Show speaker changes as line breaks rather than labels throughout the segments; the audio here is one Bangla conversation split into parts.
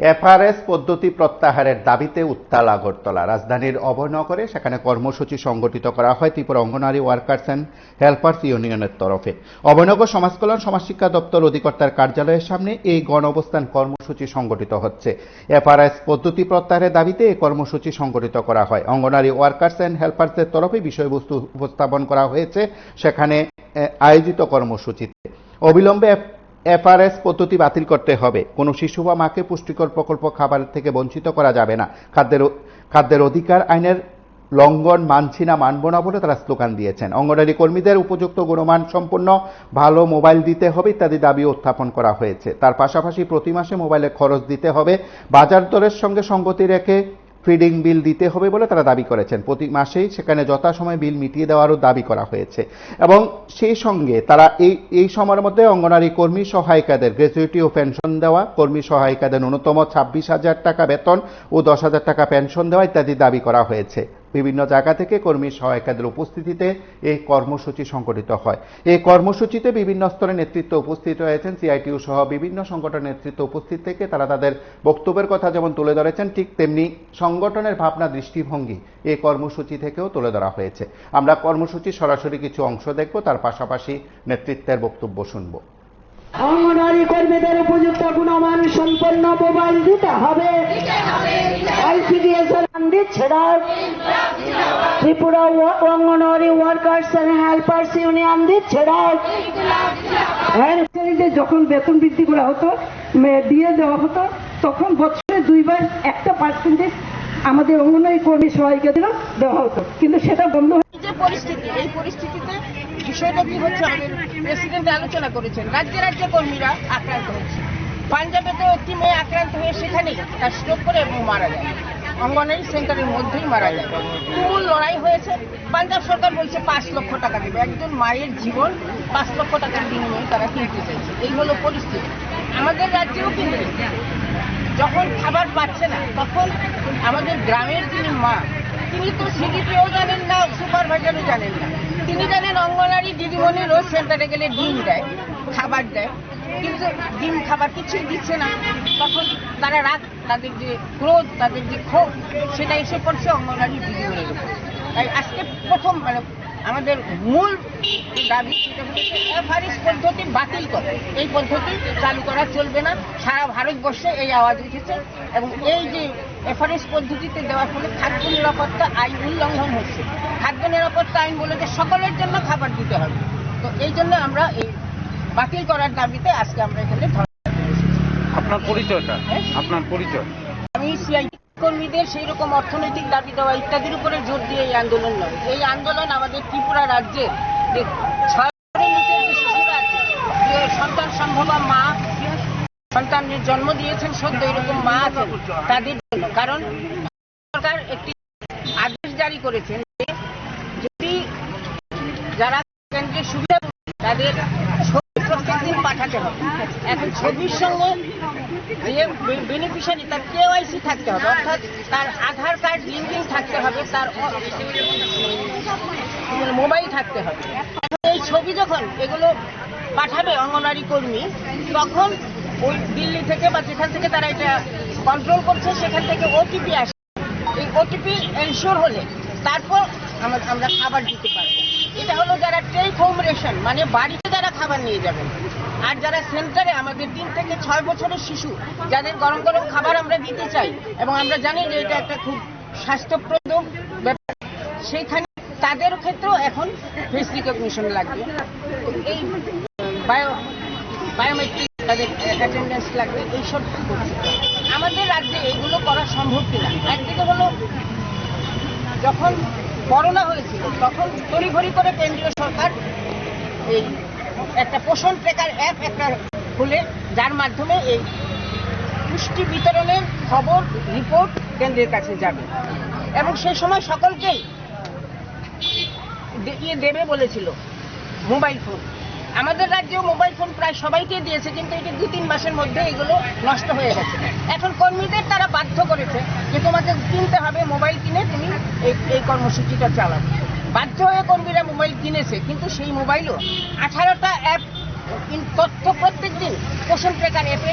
এফআরএস পদ্ধতি প্রত্যাহারের দাবিতে উত্তাল আগরতলা। রাজধানীর অভয়নগরে সেখানে কর্মসূচি সংগঠিত করা হয় Tripura anganwadi workers and helpers ইউনিয়নের তরফে। অভয়নগর সমাজকল্যাণ সমাজশিক্ষা দপ্তর অধিকর্তার কার্যালয়ের সামনে এই গণ অবস্থান কর্মসূচি সংগঠিত হচ্ছে। এফআরএস পদ্ধতি প্রত্যাহারের দাবিতে এই কর্মসূচি সংগঠিত করা হয়। অঙ্গনওয়াড়ি ওয়ার্কার্স অ্যান্ড হেল্পার্সের তরফে বিষয়বস্তু উপস্থাপন করা হয়েছে সেখানে আয়োজিত কর্মসূচিতে। অবিলম্বে এফআরএস পদ্ধতি বাতিল করতে হবে। কোনো শিশু বা মাকে পুষ্টিকর প্রকল্প খাবার থেকে বঞ্চিত করা যাবে না। খাদ্যের অধিকার আইনের লঙ্ঘন মানছি না, মানব না বলে তারা স্লোগান দিয়েছেন। অঙ্গনওয়াড়ি কর্মীদের উপযুক্ত গুণমান সম্পন্ন ভালো মোবাইল দিতে হবে ইত্যাদি দাবি উত্থাপন করা হয়েছে। তার পাশাপাশি প্রতি মাসে মোবাইলে খরচ দিতে হবে, বাজার দরের সঙ্গে সঙ্গতি রেখে ফিডিং বিল দিতে হবে বলে তারা দাবি করেছেন। প্রতি মাসেই সেখানে যথাসময়ে বিল মিটিয়ে দেওয়ারও দাবি করা হয়েছে এবং সেই সঙ্গে তারা এই সময়ের মধ্যে অঙ্গনওয়াড়ি কর্মী সহায়িকাদের গ্র্যাচুইটি ও পেনশন দেওয়া, কর্মী সহায়িকাদের ন্যূনতম 26,000 টাকা বেতন ও 10,000 টাকা পেনশন দেওয়া ইত্যাদি দাবি করা হয়েছে। বিভিন্ন জায়গা থেকে কর্মী সহায়িকাদের উপস্থিতিতে এই কর্মসূচি সংগঠিত হয়। এই কর্মসূচিতে বিভিন্ন স্তরের নেতৃত্ব উপস্থিত হয়েছেন। সিআইটিইউ সহ বিভিন্ন সংগঠনের নেতৃত্ব উপস্থিত থেকে তারা তাদের বক্তব্যের কথা যেমন তুলে ধরেছেন, ঠিক তেমনি সংগঠনের ভাবনা দৃষ্টিভঙ্গি এই কর্মসূচি থেকেও তুলে ধরা হয়েছে। আমরা কর্মসূচির সরাসরি কিছু অংশ দেখব, তার পাশাপাশি নেতৃত্বের বক্তব্য শুনব।
অঙ্গনওয়াড়ি কর্মীদের উপযুক্ত গুণমান সম্পন্ন মোবাইল দিতে হবে। আইসিডিএস এর দিচ্ছে না। Tripura anganwadi workers and helpers union দিচ্ছে না। যখন বেতন বৃদ্ধি করা হতো, দিয়ে দেওয়া হতো, তখন বছরে 2 বার 1% আমাদের অঙ্গনওয়াড়ি কর্মী সহায়িকাদের দেওয়া হতো, কিন্তু সেটা বন্ধ হয়ে
যে পরিস্থিতি, এই পরিস্থিতিতে বিষয়টা কি হচ্ছে, আমাদের প্রেসিডেন্ট আলোচনা করেছেন, রাজ্যে রাজ্যে কর্মীরা আক্রান্ত হচ্ছে। পাঞ্জাবে তো একটি মেয়ে আক্রান্ত হয়ে সেখানেই তার স্ট্রোক করে এবং মারা যায়, অঙ্গনওয়াড়ি সেন্টারের মধ্যেই মারা যায়। তুমুল লড়াই হয়েছে। পাঞ্জাব সরকার বলছে 5 লক্ষ টাকা দেবে। একজন মায়ের জীবন 5 লক্ষ টাকার বিনিময়ে তারা কিনতে চাইছে। এই হলো পরিস্থিতি। আমাদের রাজ্যেও কিনবে। যখন খাবার পাচ্ছে না, তখন আমাদের গ্রামের যিনি মা, তিনি তো সিডিপিও জানেন না, সুপারভাইজারও জানেন না। তিনি জানেন অঙ্গনওয়াড়ি দিদিমণি রোজ সেন্টারে গেলে ডিম দেয়, খাবার দেয়, কিন্তু ডিম খাবার কিছুই দিচ্ছে না। তখন তারা রাগ, তাদের যে ক্রোধ, তাদের যে ক্ষোভ, সেটা এসে পড়ছে অঙ্গনওয়াড়ি দিদিমণির উপর। তাই আজকে প্রথম আমাদের মূল দাবি সেটা হচ্ছে এফআরএস পদ্ধতি বাতিল করে। এই পদ্ধতি চালু করা চলবে না। সারা ভারতবর্ষে এই আওয়াজ উঠেছে এবং এই যে এফআরএস পদ্ধতিতে দেওয়ার ফলে খাদ্য নিরাপত্তা আইন উল্লঙ্ঘন হচ্ছে। খাদ্য নিরাপত্তা আইন বলে যে সকলের জন্য খাবার দিতে হবে। তো এই জন্য আমরা এই বাতিল করার দাবিতে আজকে আমরা এখানে
আপনার পরিচয়টা, আপনার পরিচয়।
আমি সিআইটি কর্মীদের সেই রকম অর্থনৈতিক দাবি দেওয়া ইত্যাদির উপরে জোর দিয়ে এই আন্দোলন নয়। এই আন্দোলন আমাদের ত্রিপুরা রাজ্যের যে 6 বছরের নিচে যে শিশুরা আছে, যে সন্তান সম্ভবা মা, সন্তানের জন্ম দিয়েছেন সদ্য, এরকম মা আছেন, তাদের জন্য। কারণ সরকার একটি আদেশ জারি করেছেন যে যদি যারা কেন্দ্রের সুবিধা তাদের ছবি প্রত্যেকদিন পাঠাতে হবে। এখন ছবির সঙ্গে যে বেনিফিশিয়ারি তার কেওয়াইসি থাকতে হবে, অর্থাৎ তার আধার কার্ড লিঙ্কিং থাকতে হবে, তার মোবাইল থাকতে হবে। এখন এই ছবি যখন এগুলো পাঠাবে অঙ্গনওয়াড়ি কর্মী, তখন ওই দিল্লি থেকে বা যেখান থেকে তারা এটা কন্ট্রোল করছে সেখান থেকে ওটিপি আসে। এই ওটিপি এনশিওর হলে তারপর আমরা খাবার দিতে পারবো। এটা হলো যারা টেক হোম রেশন, মানে বাড়িতে যারা খাবার নিয়ে যাবেন। আর যারা সেন্টারে আমাদের 3 থেকে 6 বছরের শিশু, যাদের গরম গরম খাবার আমরা দিতে চাই এবং আমরা জানি যে এটা একটা খুব স্বাস্থ্যপ্রদ ব্যাপার, সেইখানে তাদের ক্ষেত্রেও এখন ফেস রিকগনিশন লাগবে, এই বায়োমেট্রিক তাদের অ্যাটেন্ডেন্স লাগবে, এইসব করছে। আমাদের রাজ্যে এইগুলো করা সম্ভব কিনা। একদিকে হলো যখন করোনা হয়েছিল তখন তড়িঘড়ি করে কেন্দ্রীয় সরকার এই একটা পোষণ ট্র্যাকার অ্যাপ একটা খুলে, যার মাধ্যমে এই পুষ্টি বিতরণের খবর রিপোর্ট কেন্দ্রের কাছে যাবে এবং সেই সময় সকলকেই দেবে বলেছিল মোবাইল ফোন। আমাদের রাজ্যেও মোবাইল ফোন প্রায় সবাইকে দিয়েছে, কিন্তু এটি 2-3 মাসের মধ্যে এগুলো নষ্ট হয়ে গেছে। এখন কর্মীদের তারা বাধ্য করেছে যে তোমাকে কিনতে হবে, মোবাইল কিনে তুমি এই কর্মসূচিটা চালাবে। বাধ্য হয়ে কর্মীরা মোবাইল কিনেছে, কিন্তু সেই মোবাইলও 18টা অ্যাপ তথ্য প্রত্যেক দিন মোশন ট্র্যাকার অ্যাপে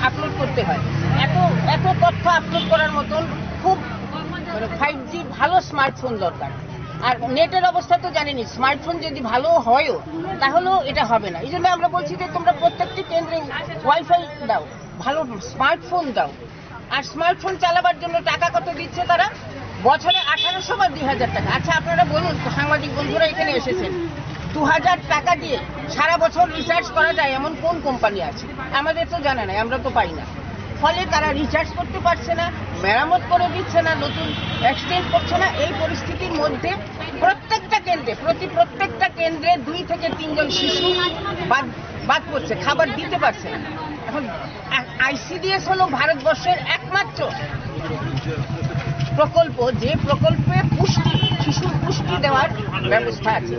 আপলোড করতে হয়। এত এত তথ্য আপলোড করার মতন খুব 5G ভালো স্মার্টফোন দরকার। আর নেটের অবস্থা তো জানেনি, স্মার্টফোন যদি ভালো হয়ও তাহলেও এটা হবে না। এই জন্য আমরা বলছি যে তোমরা প্রত্যেকটি কেন্দ্রে ওয়াইফাই দাও, ভালো স্মার্টফোন দাও। আর স্মার্টফোন চালাবার জন্য টাকা কত দিচ্ছে তারা? বছরে 1800 বা 2000 টাকা। আচ্ছা আপনারা বলুন, সাংবাদিক বন্ধুরা এখানে এসেছেন, 2000 টাকা দিয়ে সারা বছর রিচার্জ করা যায় এমন কোন কোম্পানি আছে? আমাদের তো জানা নাই, আমরা তো পাই না। ফলে তারা রিচার্জ করতে পারছে না, মেরামত করে দিচ্ছে না, নতুন এক্সচেঞ্জ করছে না। এই পরিস্থিতির মধ্যে প্রত্যেকটা কেন্দ্রে প্রত্যেকটা কেন্দ্রে 2 থেকে 3 জন শিশু বাদ পড়ছে, খাবার দিতে পারছে না। এখন ICDS হলো ভারতবর্ষের একমাত্র প্রকল্প যে প্রকল্পে শিশুর পুষ্টি দেওয়ার ব্যবস্থা আছে।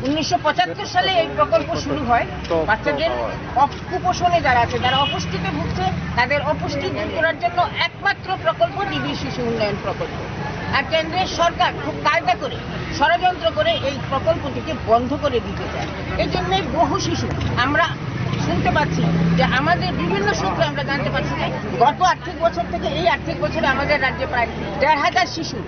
1975 সালে এই প্রকল্প শুরু হয়। বাচ্চাদের কুপোষণে যারা আছে, যারা অপুষ্টিতে ভুগছে, তাদের অপুষ্টি দূর করার জন্য একমাত্র প্রকল্প ডিবি শিশু উন্নয়ন প্রকল্প। আর কেন্দ্রের সরকার খুব কায়দা করে, ষড়যন্ত্র করে এই প্রকল্পটিকে বন্ধ করে দিতে চায়। এই জন্যই বহু শিশু, আমরা শুনতে পাচ্ছি যে আমাদের বিভিন্ন সূত্রে আমরা জানতে পারছি যে গত আর্থিক বছর থেকে এই আর্থিক বছরে আমাদের রাজ্যে প্রায় 1500 শিশু